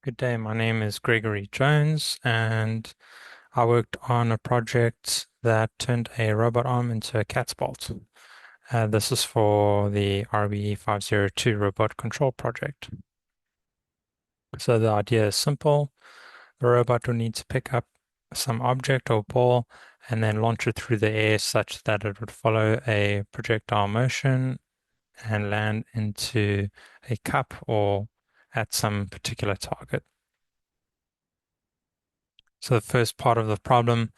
Good day. My name is Gregory Jones, and I worked on a project that turned a robot arm into a cat's bolt. This is for the RBE502 robot control project. So the idea is simple. The robot will need to pick up some object or ball and then launch it through the air such that it would follow a projectile motion and land into a cup or at some particular target. So the first part of the problem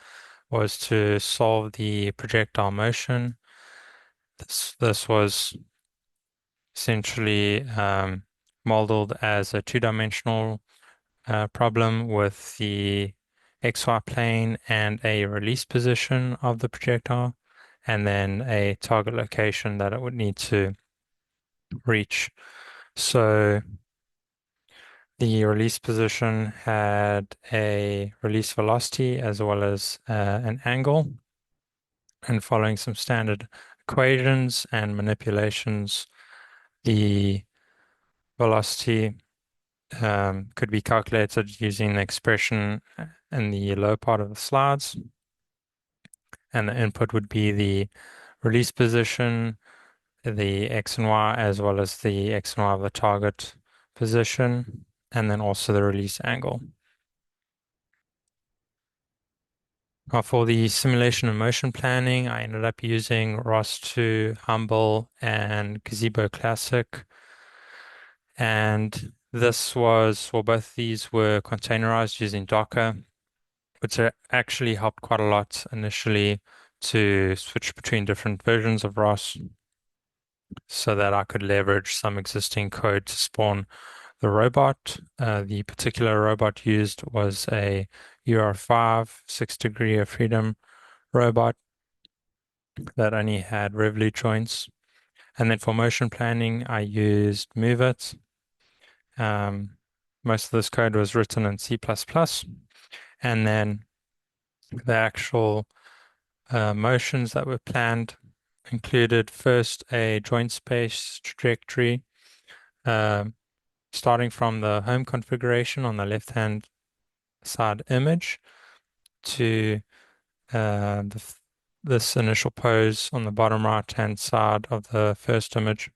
was to solve the projectile motion. This was essentially modeled as a two-dimensional problem with the XY plane and a release position of the projectile, and then a target location that it would need to reach. So the release position had a release velocity as well as an angle. And following some standard equations and manipulations, the velocity could be calculated using the expression in the lower part of the slides. And the input would be the release position, the X and Y, as well as the X and Y of the target position, and then also the release angle. For the simulation and motion planning, I ended up using ROS2, Humble, and Gazebo Classic. And this was, well, both these were containerized using Docker, which actually helped quite a lot initially to switch between different versions of ROS so that I could leverage some existing code to spawn the robot. The particular robot used was a UR5 6 degree of freedom robot that only had revolute joints. And then for motion planning, I used MoveIt. Most of this code was written in C++. And then the actual motions that were planned included first a joint space trajectory, uh, starting from the home configuration on the left-hand side image to this initial pose on the bottom right-hand side of the first image.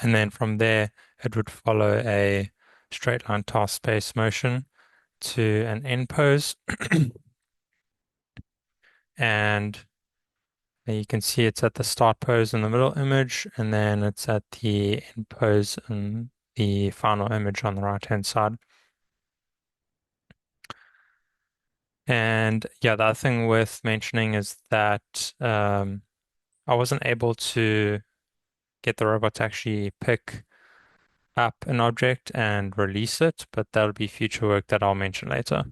And then from there, it would follow a straight line task space motion to an end pose. And you can see it's at the start pose in the middle image, and then it's at the end pose in the final image on the right-hand side. And yeah, the other thing worth mentioning is that I wasn't able to get the robot to actually pick up an object and release it, but that'll be future work that I'll mention later,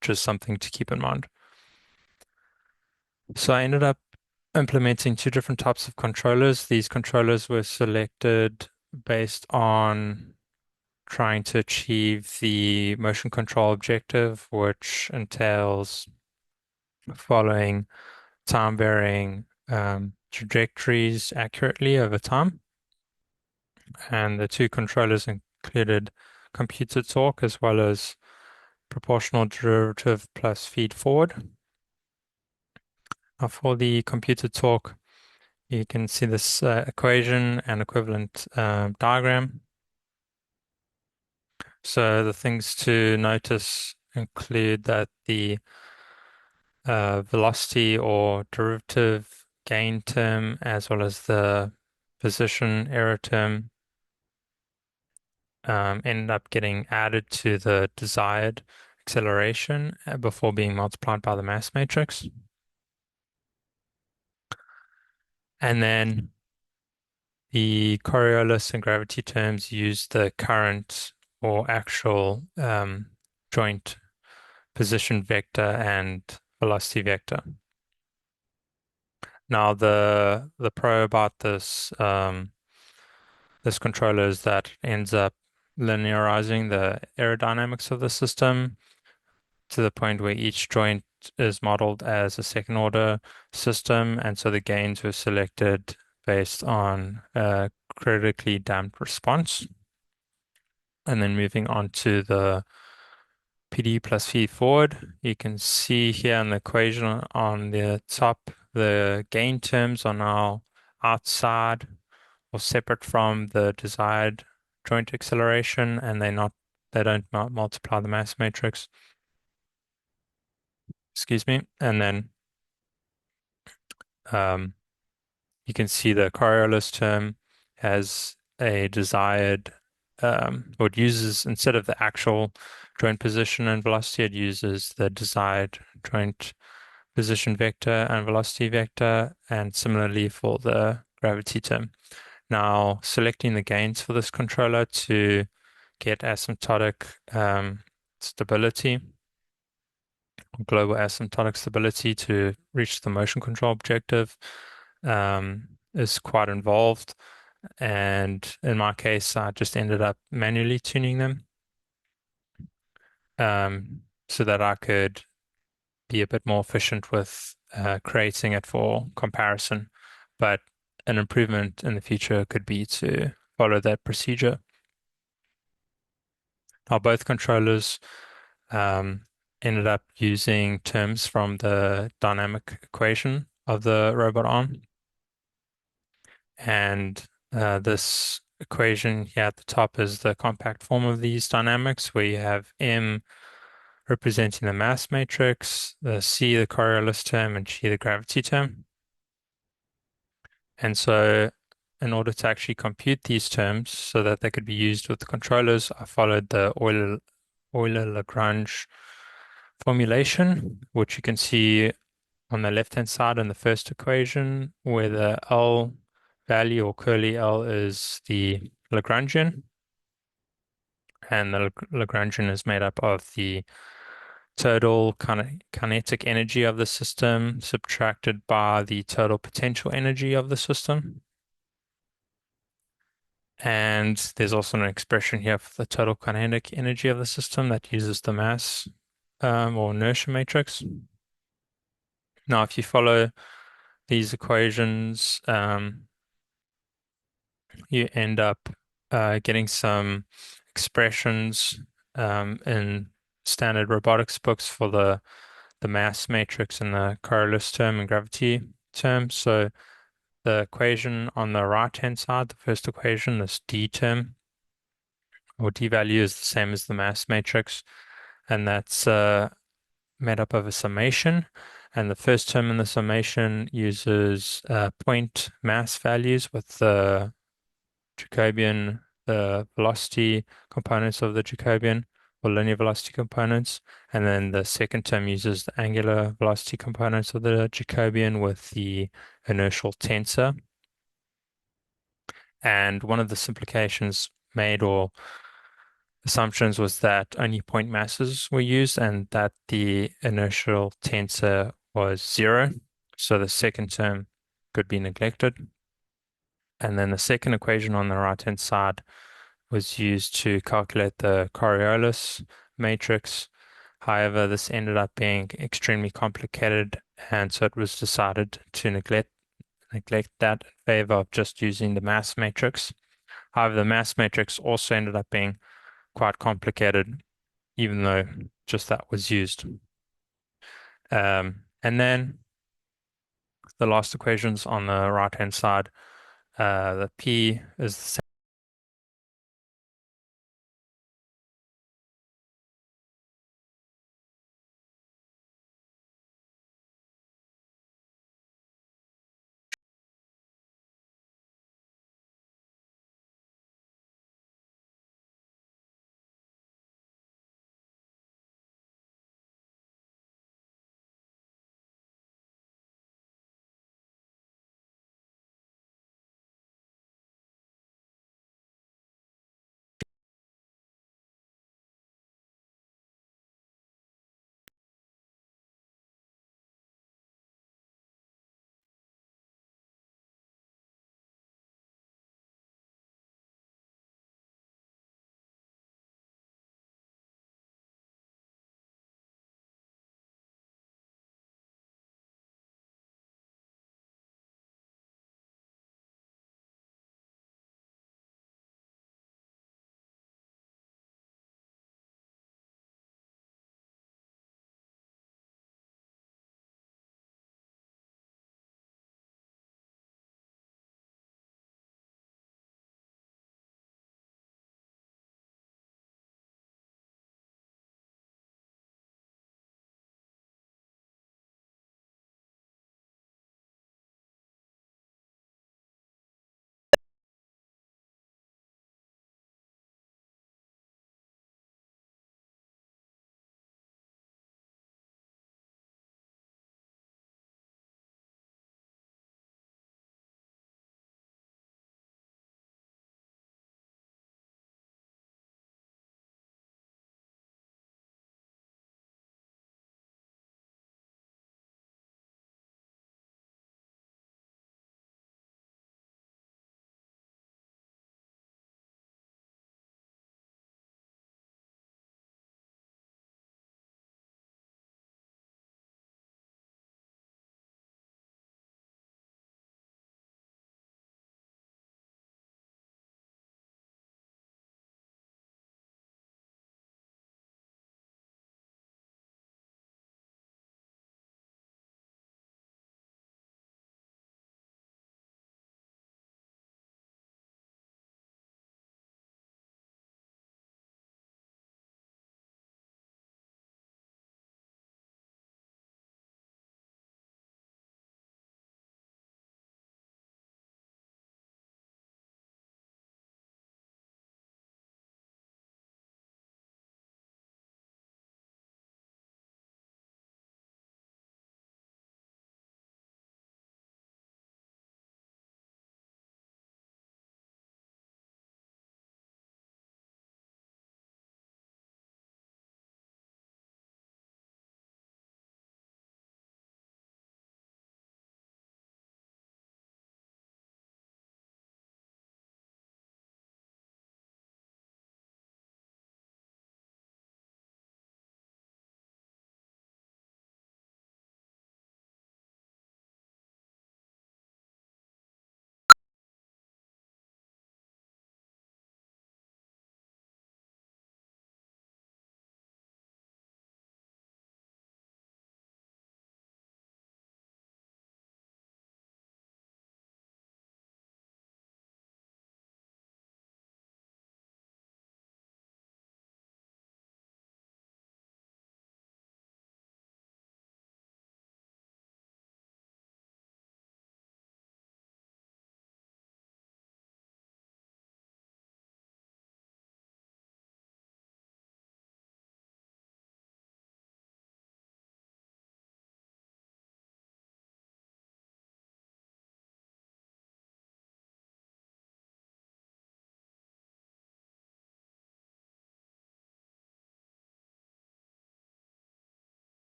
which is something to keep in mind. So I ended up implementing two different types of controllers. These controllers were selected based on trying to achieve the motion control objective, which entails following time varying trajectories accurately over time. And the two controllers included computer torque as well as proportional derivative plus feed forward. Now for the computer torque, you can see this equation and equivalent diagram. So the things to notice include that the velocity or derivative gain term as well as the position error term end up getting added to the desired acceleration before being multiplied by the mass matrix. And then the Coriolis and gravity terms use the current or actual joint position vector and velocity vector. Now the pro about this controller is that it ends up linearizing the aerodynamics of the system to the point where each joint is modeled as a second order system, and so the gains were selected based on a critically damped response. And then moving on to the PD plus feed forward, you can see here in the equation on the top, the gain terms are now outside or separate from the desired joint acceleration, and they don't multiply the mass matrix. Excuse me. And then um, you can see the Coriolis term has a desired, or it uses, instead of the actual joint position and velocity, it uses the desired joint position vector and velocity vector, and similarly for the gravity term. Now, selecting the gains for this controller to get asymptotic stability, global asymptotic stability to reach the motion control objective is quite involved. And in my case, I just ended up manually tuning them so that I could be a bit more efficient with creating it for comparison. But an improvement in the future could be to follow that procedure. Now, both controllers ended up using terms from the dynamic equation of the robot arm. And this equation here at the top is the compact form of these dynamics, where you have M representing the mass matrix, the C the Coriolis term, and G the gravity term. And so in order to actually compute these terms so that they could be used with the controllers, I followed the Euler-Lagrange formulation, which you can see on the left-hand side in the first equation, where the L value or curly L is the Lagrangian, and the Lagrangian is made up of the total kinetic energy of the system subtracted by the total potential energy of the system. And there's also an expression here for the total kinetic energy of the system that uses the mass or inertia matrix. Now, if you follow these equations, you end up getting some expressions in standard robotics books for the mass matrix and the Coriolis term and gravity term. So the equation on the right-hand side, the first equation, this D term or D value is the same as the mass matrix, and that's made up of a summation. And the first term in the summation uses point mass values with the Jacobian, the velocity components of the Jacobian or linear velocity components. And then the second term uses the angular velocity components of the Jacobian with the inertial tensor. And one of the simplifications made or assumptions was that only point masses were used and that the inertial tensor was zero. So the second term could be neglected. And then the second equation on the right-hand side was used to calculate the Coriolis matrix. However, this ended up being extremely complicated, and so it was decided to neglect that in favor of just using the mass matrix. However, the mass matrix also ended up being quite complicated, even though just that was used. And then the last equations on the right-hand side, the P is the